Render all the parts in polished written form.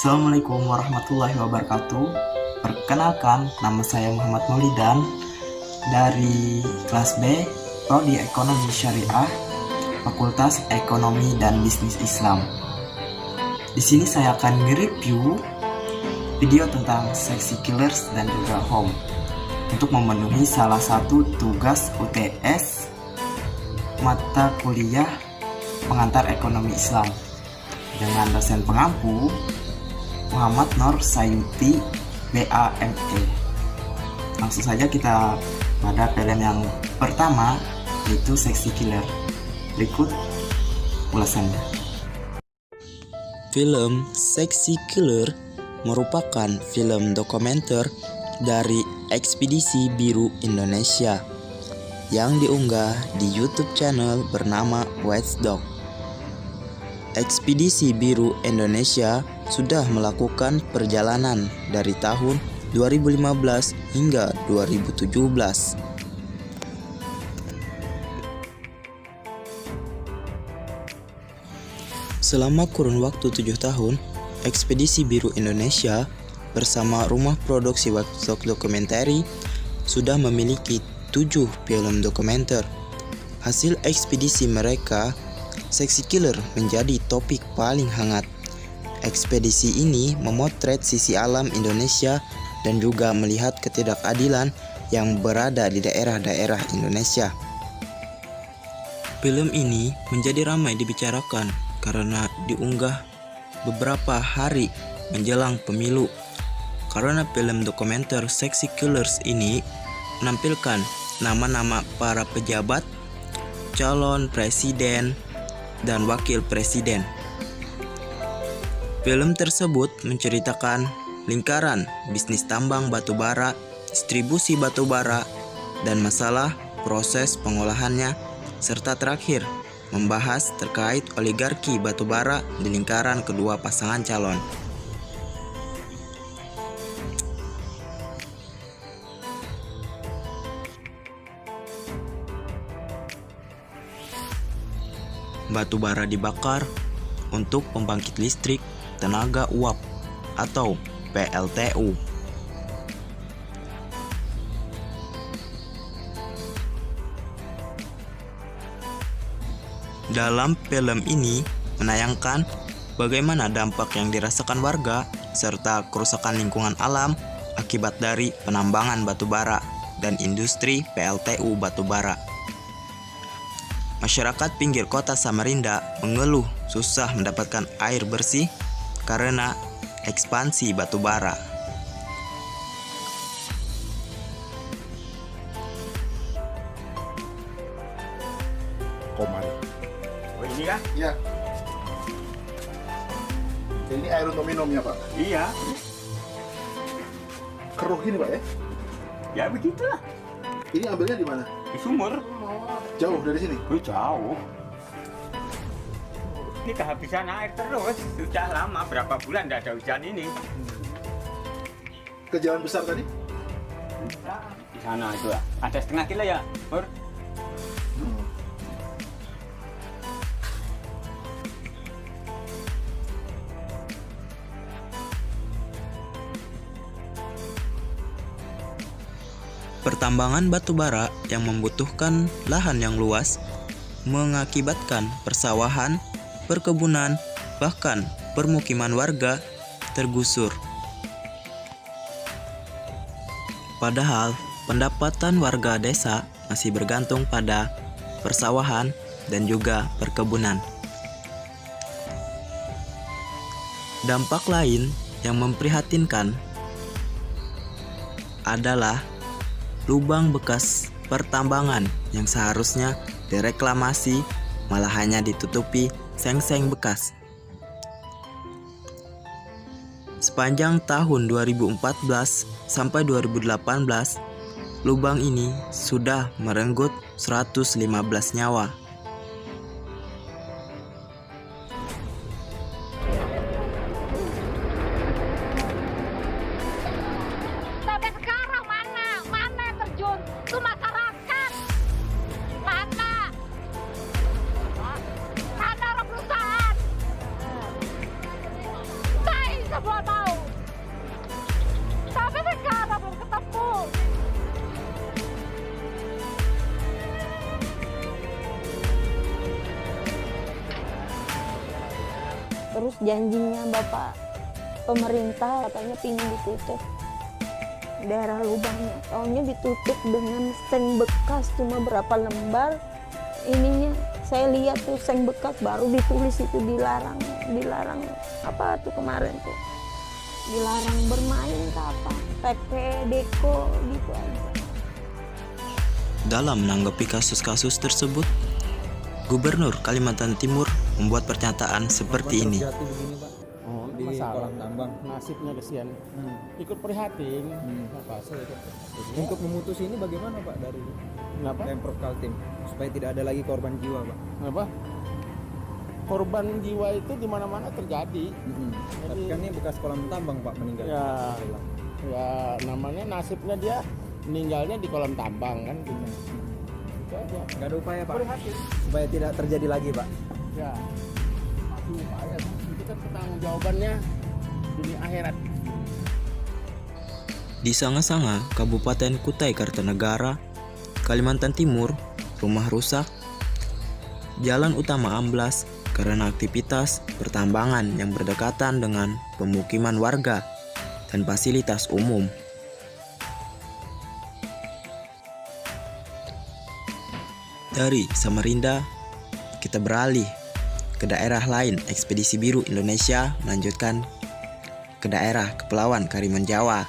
Assalamualaikum warahmatullahi wabarakatuh. Perkenalkan, nama saya Muhammad Maulidan dari kelas B, Prodi Ekonomi Syariah, Fakultas Ekonomi dan Bisnis Islam. Di sini saya akan nge-review video tentang Sexy Killers dan juga Home untuk memenuhi salah satu tugas UTS mata kuliah pengantar ekonomi Islam dengan dosen pengampu Muhammad Nur Sayuti BAME. Langsung saja kita pada film yang pertama, yaitu Sexy Killer. Berikut ulasannya. Film Sexy Killer merupakan film dokumenter dari Ekspedisi Biru Indonesia yang diunggah di YouTube channel bernama Watchdog. Ekspedisi Biru Indonesia sudah melakukan perjalanan dari tahun 2015 hingga 2017. Selama kurun waktu 7 tahun, Ekspedisi Biru Indonesia bersama Rumah Produksi Watchdog Documentary sudah memiliki 7 film dokumenter. Hasil ekspedisi mereka, Sexy Killer menjadi topik paling hangat. Ekspedisi ini memotret sisi alam Indonesia dan juga melihat ketidakadilan yang berada di daerah-daerah Indonesia. Film ini menjadi ramai dibicarakan karena diunggah beberapa hari menjelang pemilu. Karena film dokumenter Sexy Killers ini menampilkan nama-nama para pejabat, calon presiden, dan wakil presiden. Film tersebut menceritakan lingkaran bisnis tambang batubara, distribusi batubara, dan masalah proses pengolahannya, serta terakhir membahas terkait oligarki batubara di lingkaran kedua pasangan calon. Batubara dibakar untuk pembangkit listrik tenaga uap atau PLTU. Dalam film ini menayangkan bagaimana dampak yang dirasakan warga serta kerusakan lingkungan alam akibat dari penambangan batubara dan industri PLTU batubara. Masyarakat pinggir kota Samarinda mengeluh susah mendapatkan air bersih karena ekspansi batubara. Komar. Oh ini kan? Iya. Ini air untuk minumnya, Pak. Iya. Keruh ini, Pak ya? Ya begitulah. Ini ambilnya di mana? Di sumur. Jauh dari sini? Oh, jauh. Ini kehabisan air terus. Sudah lama, berapa bulan tidak ada hujan ini. Ke jalan besar tadi? Di sana itu ya. Ada setengah kilo ya, Bur? Pertambangan batubara yang membutuhkan lahan yang luas mengakibatkan persawahan, perkebunan, bahkan permukiman warga tergusur. Padahal pendapatan warga desa masih bergantung pada persawahan dan juga perkebunan. Dampak lain yang memprihatinkan adalah lubang bekas pertambangan yang seharusnya direklamasi malah hanya ditutupi seng-seng bekas. Sepanjang tahun 2014 sampai 2018, lubang ini sudah merenggut 115 nyawa. Sampai sekarang mana yang terjun ke masyarakat? Mana orang perusahaan? Saya gua tahu. Sampai sekarang belum ketemu. Terus janjinya Bapak pemerintah katanya pingin ditutup daerah lubangnya, taunya ditutup dengan seng bekas cuma berapa lembar. Ininya saya lihat tuh seng bekas baru ditulis itu dilarang apa tuh kemarin tuh, dilarang bermain ke apa PP Deko gitu aja. Dalam menanggapi kasus-kasus tersebut, Gubernur Kalimantan Timur membuat pernyataan seperti ini. Di kolam tambang Nasibnya kesian. Ikut prihatin. untuk memutus ini bagaimana Pak dari Kenapa? Pemprov Kaltim supaya tidak ada lagi korban jiwa Pak? Kenapa? Korban jiwa itu di mana-mana terjadi. Tapi kan ini bekas kolam tambang Pak meninggal. Ya namanya nasibnya dia meninggalnya di kolam tambang kan gitu. Itu aja. Nggak ada upaya Pak Prihatin. supaya tidak terjadi lagi Pak? Ya. Masih upaya. Itu kan pertanggungjawabannya dunia akhirat. Di Sanga-Sanga, Kabupaten Kutai Kartanegara, Kalimantan Timur, rumah rusak, jalan utama amblas karena aktivitas pertambangan yang berdekatan dengan pemukiman warga dan fasilitas umum. Dari Samarinda, kita beralih ke daerah lain. Ekspedisi Biru Indonesia melanjutkan ke daerah Kepulauan Karimun Jawa,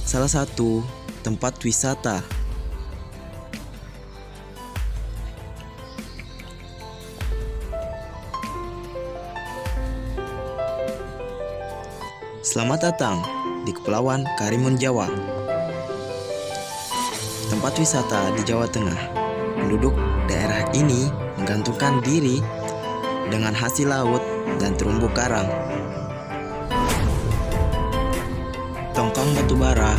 salah satu tempat wisata Selamat datang di Kepulauan Karimun Jawa, tempat wisata di Jawa Tengah. Penduduk daerah ini menggantungkan diri dengan hasil laut dan terumbu karang. Tongkang batubara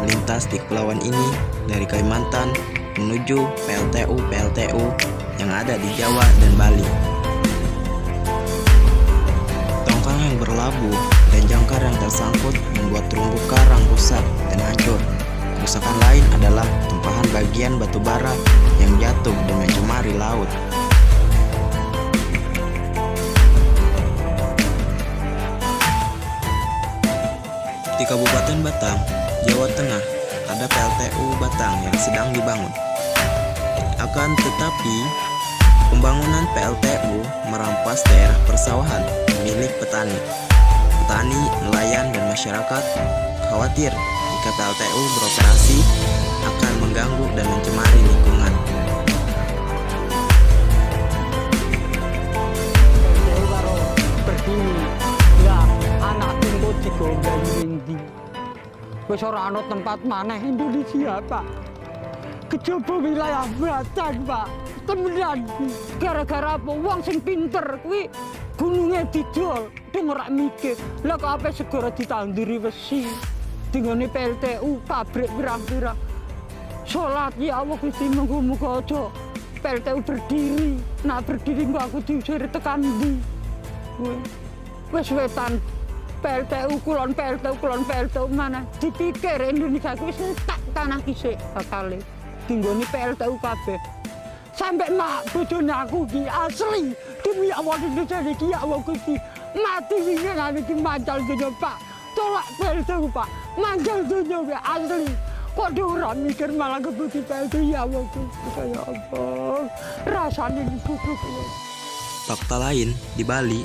melintas di kepulauan ini dari Kalimantan menuju PLTU yang ada di Jawa dan Bali. Tongkang yang berlabuh dan jangkar yang tersangkut membuat terumbu karang rusak dan hancur. Kerusakan lain adalah tumpahan bagian batubara yang jatuh dan mencemari laut. Di Kabupaten Batang, Jawa Tengah, ada PLTU Batang yang sedang dibangun. Akan tetapi, pembangunan PLTU merampas daerah persawahan milik petani. Petani, nelayan, dan masyarakat khawatir jika PLTU beroperasi akan mengganggu dan mencemari lingkungan. PLTU karo berdiri, ya anak tunggu digombleng ndi. Wis ora ana tempat maneh Indonesia, Pak. Kejaba wilayah Batang, Pak. Temenan. Gara-gara apa wong sing pinter kuwi gununge didol, dong ora mikir. Lah kok ape segara ditanduri wesi. Dingone PLTU pabrik pirang-pirang. Salat ya Allah Gusti muga-muga aja PLTU berdiri. Nah berdiri kok aku diusir tekan ndi. Wis wetan PLTU kulon PLTU mana dipikir Indonesia kuwi tak tanah kisik bakale dinggoni PLTU kabeh sampai mak bojone aku ki asli demi Allah Indonesia iki ya Allah Gusti mati wingi ngene iki mancal donya Pak tolak PLTU Pak mancal donya asli kok ora mikir malah kebutuhan PLTU ya Allah Gusti ya Allah rasane dikutuk. Fakta lain di Bali,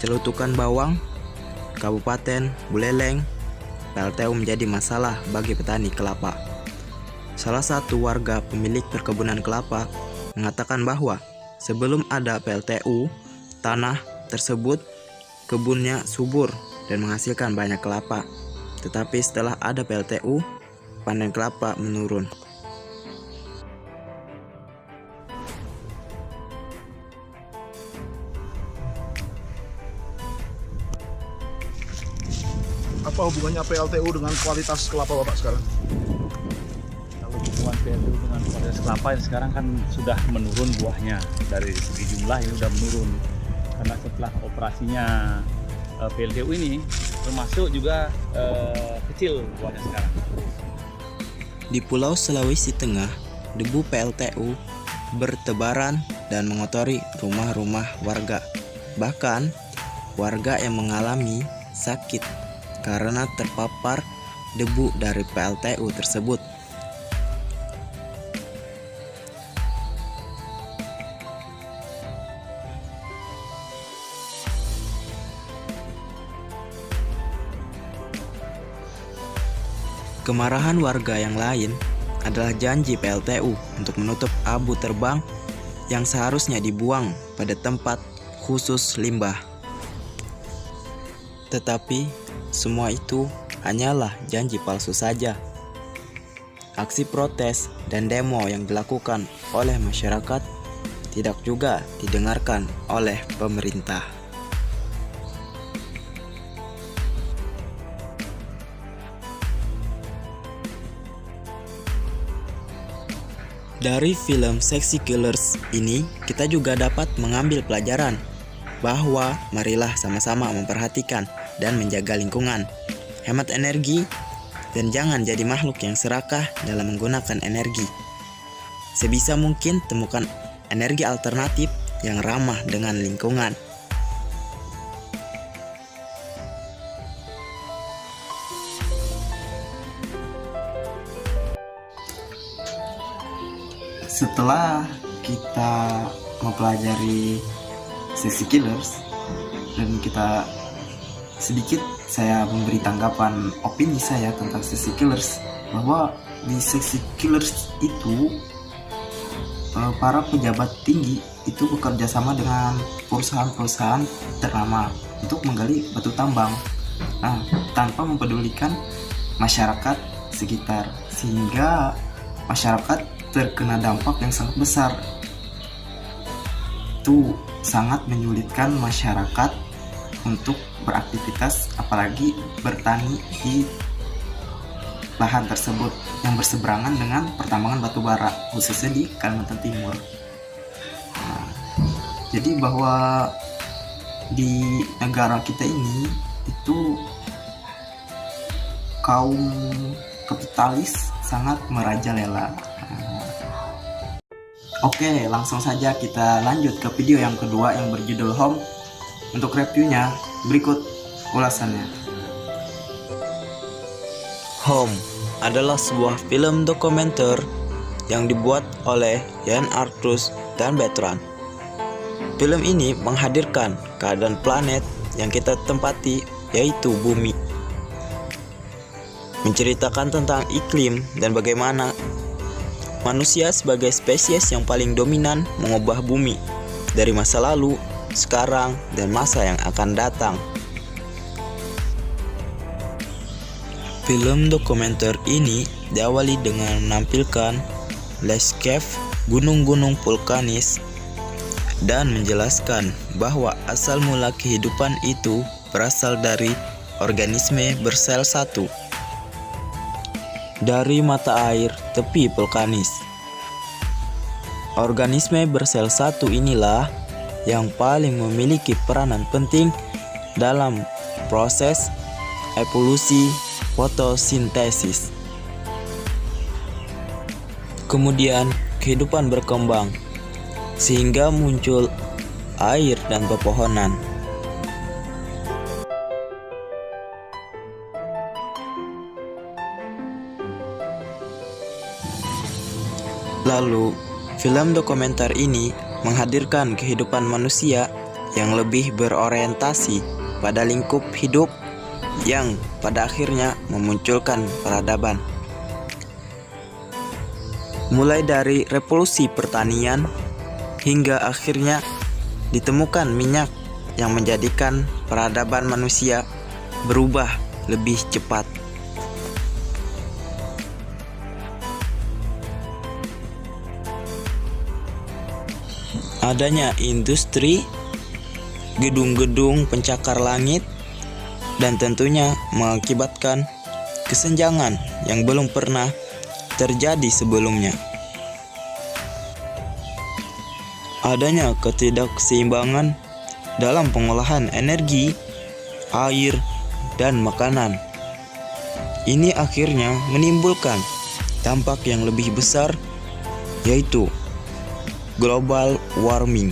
celutukan bawang Kabupaten Buleleng, PLTU menjadi masalah bagi petani kelapa. Salah satu warga pemilik perkebunan kelapa mengatakan bahwa sebelum ada PLTU, tanah tersebut kebunnya subur dan menghasilkan banyak kelapa. Tetapi setelah ada PLTU, panen kelapa menurun. Apa hubungannya PLTU dengan kualitas kelapa Bapak sekarang? Kalau hubungan PLTU dengan kualitas kelapa yang sekarang kan sudah menurun buahnya. Dari segi jumlah ini sudah menurun. Karena setelah operasinya PLTU ini termasuk juga kecil buahnya sekarang. Di Pulau Sulawesi Tengah, debu PLTU bertebaran dan mengotori rumah-rumah warga. Bahkan, warga yang mengalami sakit karena terpapar debu dari PLTU tersebut. Kemarahan warga yang lain adalah janji PLTU untuk menutup abu terbang yang seharusnya dibuang pada tempat khusus limbah. Tetapi semua itu hanyalah janji palsu saja. Aksi protes dan demo yang dilakukan oleh masyarakat tidak juga didengarkan oleh pemerintah. Dari film Sexy Killers ini, kita juga dapat mengambil pelajaran bahwa marilah sama-sama memperhatikan dan menjaga lingkungan, hemat energi, dan jangan jadi makhluk yang serakah dalam menggunakan energi. Sebisa mungkin temukan energi alternatif yang ramah dengan lingkungan. Setelah kita mempelajari Sexy Killers dan kita sedikit saya memberi tanggapan opini saya tentang Sexy Killers, bahwa di Sexy Killers itu para pejabat tinggi itu bekerja sama dengan perusahaan-perusahaan ternama untuk menggali batu tambang, tanpa mempedulikan masyarakat sekitar, sehingga masyarakat terkena dampak yang sangat besar. Itu sangat menyulitkan masyarakat untuk beraktivitas, apalagi bertani di lahan tersebut yang berseberangan dengan pertambangan batu bara, khususnya di Kalimantan Timur. Jadi bahwa di negara kita ini itu kaum kapitalis sangat merajalela. Oke, langsung saja kita lanjut ke video yang kedua yang berjudul Home. Untuk reviewnya, berikut ulasannya. Home adalah sebuah film dokumenter yang dibuat oleh Yann Arthus dan Bertrand. Film ini menghadirkan keadaan planet yang kita tempati, yaitu bumi. Menceritakan tentang iklim dan bagaimana manusia sebagai spesies yang paling dominan mengubah bumi dari masa lalu, sekarang, dan masa yang akan datang. Film dokumenter ini diawali dengan menampilkan landscape gunung-gunung vulkanis dan menjelaskan bahwa asal mula kehidupan itu berasal dari organisme bersel satu dari mata air tepi vulkanis. Organisme bersel satu inilah yang paling memiliki peranan penting dalam proses evolusi fotosintesis. Kemudian kehidupan berkembang sehingga muncul air dan pepohonan. Lalu, film dokumenter ini menghadirkan kehidupan manusia yang lebih berorientasi pada lingkup hidup yang pada akhirnya memunculkan peradaban. Mulai dari revolusi pertanian hingga akhirnya ditemukan minyak yang menjadikan peradaban manusia berubah lebih cepat. Adanya industri, gedung-gedung pencakar langit, dan tentunya mengakibatkan kesenjangan yang belum pernah terjadi sebelumnya. Adanya ketidakseimbangan dalam pengolahan energi air, dan makanan. Ini akhirnya menimbulkan dampak yang lebih besar, yaitu global warming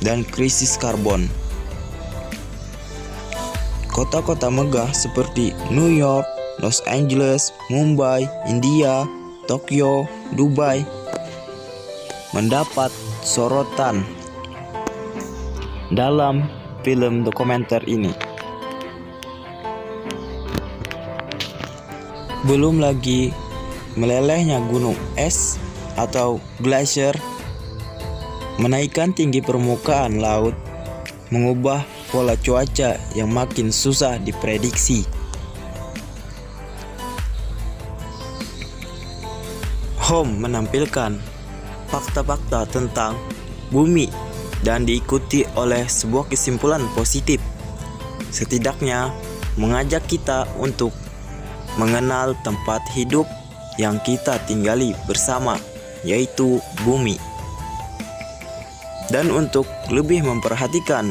dan krisis karbon. Kota-kota megah seperti New York, Los Angeles, Mumbai, India, Tokyo, Dubai mendapat sorotan dalam film dokumenter ini. Belum lagi melelehnya gunung es atau glacier, menaikkan tinggi permukaan laut, mengubah pola cuaca yang makin susah diprediksi. Home menampilkan fakta-fakta tentang bumi dan diikuti oleh sebuah kesimpulan positif, setidaknya mengajak kita untuk mengenal tempat hidup yang kita tinggali bersama, yaitu bumi, dan untuk lebih memperhatikan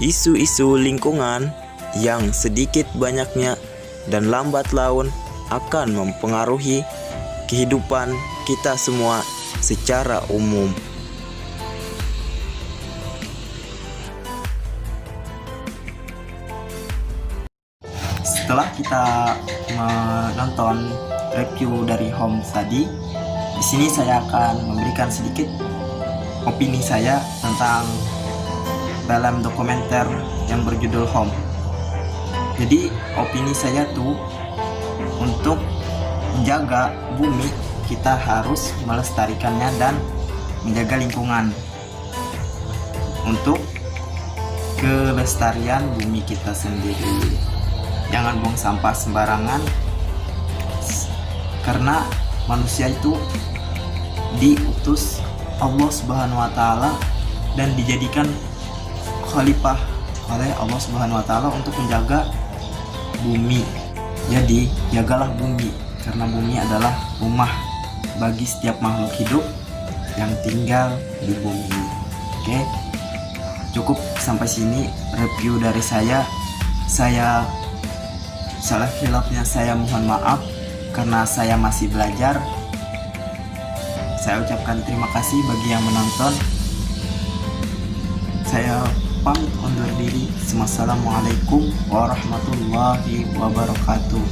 isu-isu lingkungan yang sedikit banyaknya dan lambat laun akan mempengaruhi kehidupan kita semua secara umum. Setelah kita menonton review dari Home tadi, di sini saya akan memberikan sedikit opini saya tentang film dokumenter yang berjudul Home. Jadi opini saya tuh, untuk menjaga bumi kita harus melestarikannya dan menjaga lingkungan untuk kelestarian bumi kita sendiri. Jangan buang sampah sembarangan, karena manusia itu diutus Allah Subhanahu wa taala dan dijadikan khalifah oleh Allah Subhanahu wa taala untuk menjaga bumi. Jadi jagalah bumi, karena bumi adalah rumah bagi setiap makhluk hidup yang tinggal di bumi. Oke, cukup sampai sini review dari saya. Salah khilafnya saya mohon maaf, karena saya masih belajar. Saya ucapkan terima kasih bagi yang menonton. Saya pamit undur diri. Wassalamualaikum warahmatullahi wabarakatuh.